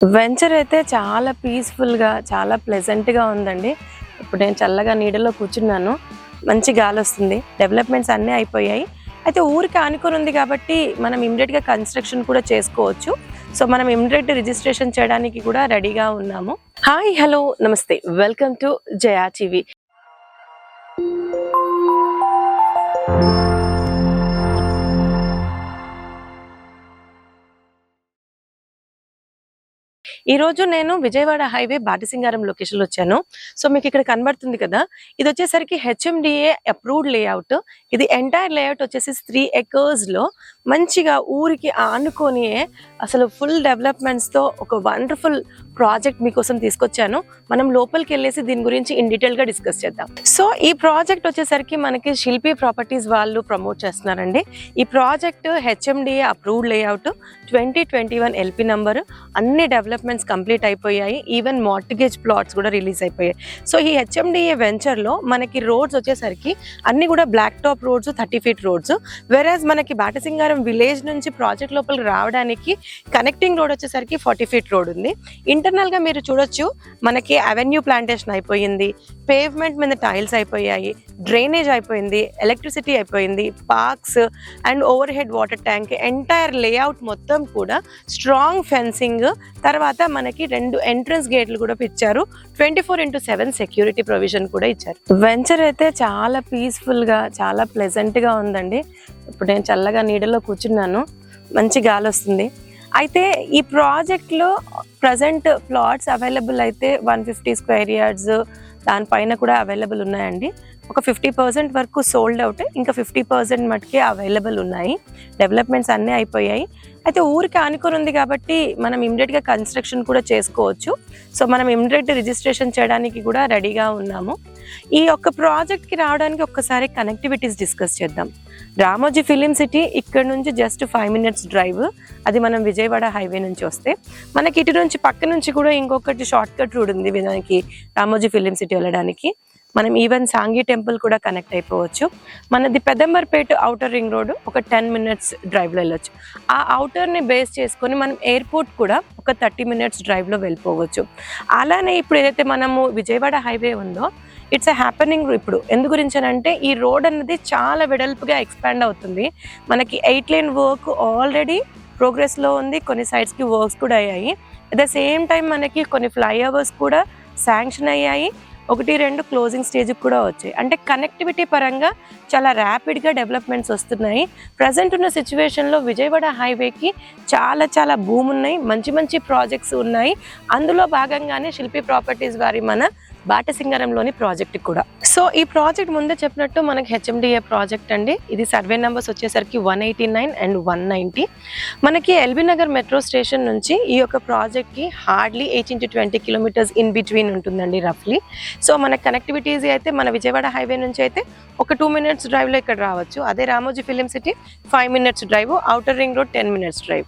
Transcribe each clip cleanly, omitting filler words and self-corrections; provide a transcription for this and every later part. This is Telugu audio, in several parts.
వెంచర్ అయితే చాలా పీస్‌ఫుల్‌గా, చాలా ప్లెజెంట్‌గా ఉందండి. ఇప్పుడు నేను చల్లగా నీడలో కూర్చున్నాను. మంచి గాలొస్తుంది. డెవలప్‌మెంట్స్ అన్నీ అయిపోయాయి. అయితే ఊరికి ఆనుకొని ఉంది కాబట్టి మనం ఇమ్మీడియేట్‌గా కన్‌స్ట్రక్షన్ కూడా చేసుకోవచ్చు. సో, మనం ఇమ్మీడియేట్ రిజిస్ట్రేషన్ చేయడానికి కూడా రెడీగా ఉన్నాము. హాయ్! హలో! నమస్తే. Welcome to Jaya TV. ఈరోజు నేను విజయవాడ హైవే బాటసింగారం లొకేషన్‌లో వచ్చాను. సో, మీకు ఇక్కడ కనబడుతుంది కదా! ఇదొచ్చేసరికి హెచ్ఎండిఏ అప్రూవ్డ్ లేఅవుట్. ఇది ఎంటైర్ లేఅవుట్ వచ్చేసి 3 ఎకర్స్‌లో మంచిగా ఊరికి ఆనుకోనియే అసలు ఫుల్ డెవలప్‌మెంట్స్‌తో ఒక వండర్‌ఫుల్ ప్రాజెక్ట్ మీకోసం తీసుకొచ్చాను. మనం లోపలికెళ్ళేసి దీని గురించి ఇన్ డీటెయిల్‌గా డిస్కస్ చేద్దాం. సో, ఈ ప్రాజెక్ట్ వచ్చేసరికి మనకి శిల్పి ప్రాపర్టీస్ వాళ్ళు ప్రమోట్ చేస్తున్నారండి. ఈ project HMDA approved layout 2021 LP number అన్ని డెవలప్‌మెంట్స్ కంప్లీట్ అయిపోయాయి. ఈవెన్ మార్టిగేజ్ ప్లాట్స్ కూడా రిలీజ్ అయిపోయాయి. సో, ఈ హెచ్ఎండిఏ వెంచర్‌లో మనకి రోడ్స్ వచ్చేసరికి అన్ని కూడా black top roads, 30 feet roads. వెరాజ్ మనకి బాటసింగారం విలేజ్ నుంచి ప్రాజెక్ట్ లోపలికి రావడానికి కనెక్టింగ్ రోడ్ వచ్చేసరికి 40 ఫీట్ రోడ్ ఉంది. ఇంటర్నల్‌గా మీరు చూడొచ్చు మనకి అవెన్యూ ప్లాంటేషన్ అయిపోయింది. పేవ్మెంట్ మీద టైల్స్ అయిపోయాయి. డ్రైనేజ్ అయిపోయింది. ఎలక్ట్రిసిటీ అయిపోయింది. Parks and over head water tank entire layout మొత్తం కూడా స్ట్రాంగ్ ఫెన్సింగ్, తర్వాత మనకి 2 ఎంట్రన్స్ గేట్లు కూడా ఇచ్చారు. 24/7 సెక్యూరిటీ ప్రొవిజన్ కూడా ఇచ్చారు. వెంచర్ అయితే చాలా పీస్‌ఫుల్‌గా, చాలా ప్లెజెంట్‌గా ఉందండి. ఇప్పుడు నేను చల్లగా నీడలో కూర్చున్నాను. మంచి గాలొస్తుంది. అయితే ఈ ప్రాజెక్ట్లో ప్రజెంట్ ప్లాట్స్ అవైలబుల్ అయితే 150 స్క్వేర్ యార్డ్స్ దానిపైన కూడా అవైలబుల్ ఉన్నాయండి. ఒక 50% వరకు సోల్డ్ అవుట్, ఇంకా 50% మటుకే అవైలబుల్ ఉన్నాయి. డెవలప్మెంట్స్ అన్నీ అయిపోయాయి. అయితే ఊరికి ఆనుకొని ఉంది కాబట్టి మనం ఇమ్మీడియట్గా కన్స్ట్రక్షన్ కూడా చేసుకోవచ్చు. సో, మనం ఇమ్మీడియట్ రిజిస్ట్రేషన్ చేయడానికి కూడా రెడీగా ఉన్నాము. ఈ యొక్క ప్రాజెక్ట్కి రావడానికి ఒక్కసారి కనెక్టివిటీస్ డిస్కస్ చేద్దాం. రామోజీ ఫిలిం సిటీ ఇక్కడ నుంచి జస్ట్ 5 మినిట్స్ డ్రైవ్. అది మనం విజయవాడ హైవే నుంచి వస్తే మనకి ఇటు నుంచి పక్క నుంచి కూడా ఇంకొకటి షార్ట్ కట్ రోడ్ ఉంది మనకి రామోజీ ఫిలిం సిటీ వెళ్ళడానికి. మనం ఈవెన్ సాంఘీ టెంపుల్ కూడా కనెక్ట్ అయిపోవచ్చు. మనది పెదంబర్పేట ఔటర్ రింగ్ రోడ్ ఒక 10 మినిట్స్ డ్రైవ్లో వెళ్ళొచ్చు. ఆ ఔటర్ని బేస్ చేసుకొని మనం ఎయిర్పోర్ట్ కూడా ఒక 30 మినిట్స్ డ్రైవ్లో వెళ్ళిపోవచ్చు. అలానే ఇప్పుడు ఏదైతే మనము విజయవాడ హైవే ఉందో ఇట్స్ ఎ హ్యాపెనింగ్ ఇప్పుడు. ఎందు గురించి అంటే ఈ రోడ్ అన్నది చాలా వెడల్పుగా ఎక్స్పాండ్ అవుతుంది. మనకి 8 లేన్ వర్క్ ఆల్రెడీ ప్రోగ్రెస్లో ఉంది. కొన్ని సైడ్స్కి వర్క్స్ కూడా అయ్యాయి. అట్ ద సేమ్ టైం మనకి కొన్ని ఫ్లైఓవర్స్ కూడా శాంక్షన్ అయ్యాయి. 1, 2 క్లోజింగ్ స్టేజ్కి కూడా వచ్చాయి. అంటే కనెక్టివిటీ పరంగా చాలా ర్యాపిడ్గా డెవలప్మెంట్స్ వస్తున్నాయి. ప్రజెంట్ ఉన్న సిచ్యువేషన్లో విజయవాడ హైవేకి చాలా భూమి ఉన్నాయి, మంచి మంచి ప్రాజెక్ట్స్ ఉన్నాయి. అందులో భాగంగానే శిల్పి ప్రాపర్టీస్ వారి మన బాటసింగారంలోని ప్రాజెక్ట్ కూడా. సో, ఈ ప్రాజెక్ట్ ముందే చెప్పినట్టు మనకి హెచ్ఎండిఏ ప్రాజెక్ట్ అండి. ఇది సర్వే నెంబర్స్ వచ్చేసరికి 189 అండ్ 190. మనకి ఎల్బీ నగర్ మెట్రో స్టేషన్ నుంచి ఈ యొక్క ప్రాజెక్ట్కి హార్డ్లీ 18-20 కిలోమీటర్స్ ఇన్ బిట్వీన్ ఉంటుందండి రఫ్లీ. సో, మన కనెక్టివిటీస్ అయితే మన విజయవాడ హైవే నుంచి అయితే ఒక 2 మినిట్స్ డ్రైవ్లో ఇక్కడ రావచ్చు. అదే Ramoji film city 5 minutes drive, outer ring road 10 minutes drive.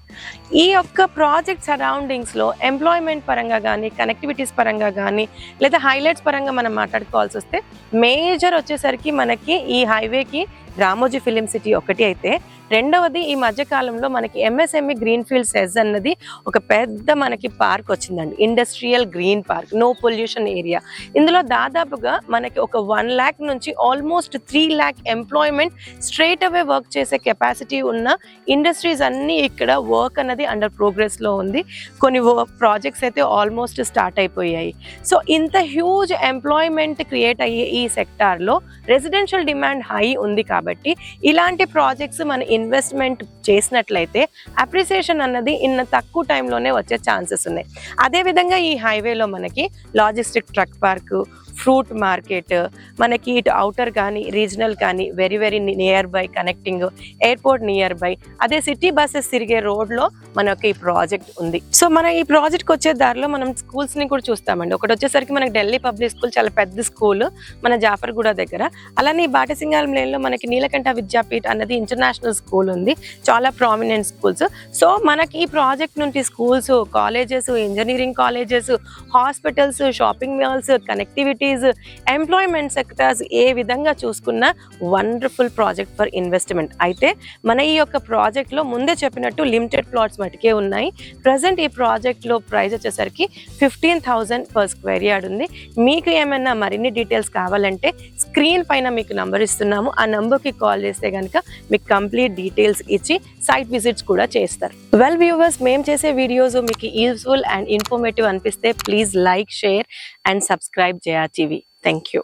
ఈ యొక్క ప్రాజెక్ట్ సరౌండింగ్స్లో ఎంప్లాయ్మెంట్ పరంగా కానీ, కనెక్టివిటీస్ పరంగా కానీ, లేదా హైలైట్స్ పరంగా మనం మాట్లాడుకోవాల్సి వస్తే మేజర్ వచ్చేసరికి మనకి ఈ హైవేకి రామోజీ ఫిలిం సిటీ ఒకటి అయితే, రెండవది ఈ మధ్యకాలంలో మనకి ఎంఎస్ఎంఈ గ్రీన్ ఫీల్డ్ సెజ్ అన్నది ఒక పెద్ద మనకి పార్క్ వచ్చిందండి. Industrial green park, no pollution area. ఇందులో దాదాపుగా మనకి ఒక 1 lakh నుంచి almost 3 lakh employment straight away work చేసే కెపాసిటీ ఉన్న ఇండస్ట్రీస్ అన్నీ ఇక్కడ వర్క్ అన్నది అండర్ ప్రోగ్రెస్లో ఉంది. కొన్ని ప్రాజెక్ట్స్ అయితే ఆల్మోస్ట్ స్టార్ట్ అయిపోయాయి. సో, ఇంత హ్యూజ్ ఎంప్లాయ్మెంట్ క్రియేట్ అయ్యే ఈ సెక్టార్లో రెసిడెన్షియల్ డిమాండ్ హై ఉంది కాబట్టి ఇలాంటి ప్రాజెక్ట్స్ మన ఇన్వెస్ట్మెంట్ చేసినట్లయితే అప్రిసియేషన్ అన్నది ఇన్న తక్కువ టైంలోనే వచ్చే ఛాన్సెస్ ఉన్నాయి. అదేవిధంగా ఈ హైవేలో మనకి logistic truck park, fruit market, మనకి ఇటు ఔటర్ కానీ రీజనల్ కానీ very near by connecting, airport near by, అదే సిటీ బస్సెస్ తిరిగే రోడ్లో మనకి ఈ ప్రాజెక్ట్ ఉంది. సో, మన ఈ ప్రాజెక్ట్కి వచ్చే దారిలో మనం స్కూల్స్ని కూడా చూస్తామండి. ఒకటి వచ్చేసరికి మనకి ఢిల్లీ పబ్లిక్ స్కూల్, చాలా పెద్ద స్కూల్ మన జాఫర్గూడ దగ్గర. అలానే ఈ బాటసింగారం లేన్లో మనకి నీలకంఠ విద్యాపీఠ్ అన్నది ఇంటర్నేషనల్ స్కూల్ ఉంది. చాలా ప్రామినెంట్ స్కూల్స్. సో, మనకి ఈ ప్రాజెక్ట్ నుండి schools, colleges, engineering colleges, hospitals, shopping malls, connectivity industries, employment sectors ఏ విధంగా చూసుకున్న వండర్ఫుల్ ప్రాజెక్ట్ ఫర్ ఇన్వెస్ట్మెంట్. అయితే మన ఈ యొక్క ప్రాజెక్ట్లో ముందే చెప్పినట్టు లిమిటెడ్ ప్లాట్స్ మటుకే ఉన్నాయి. ప్రజెంట్ ఈ ప్రాజెక్ట్లో ప్రైస్ వచ్చేసరికి 15,000 per square yard ఉంది. మీకు ఏమైనా మరిన్ని డీటెయిల్స్ కావాలంటే స్క్రీన్ పైన మీకు నంబర్ ఇస్తున్నాము. ఆ నంబర్కి కాల్ చేస్తే కనుక మీకు కంప్లీట్ డీటెయిల్స్ ఇచ్చి సైట్ విజిట్స్ కూడా చేస్తారు. వెల్ వ్యూవర్స్, మేము చేసే వీడియోస్ మీకు యూస్ఫుల్ అండ్ ఇన్ఫర్మేటివ్ అనిపిస్తే please like, share and subscribe Jaya TV. Thank you.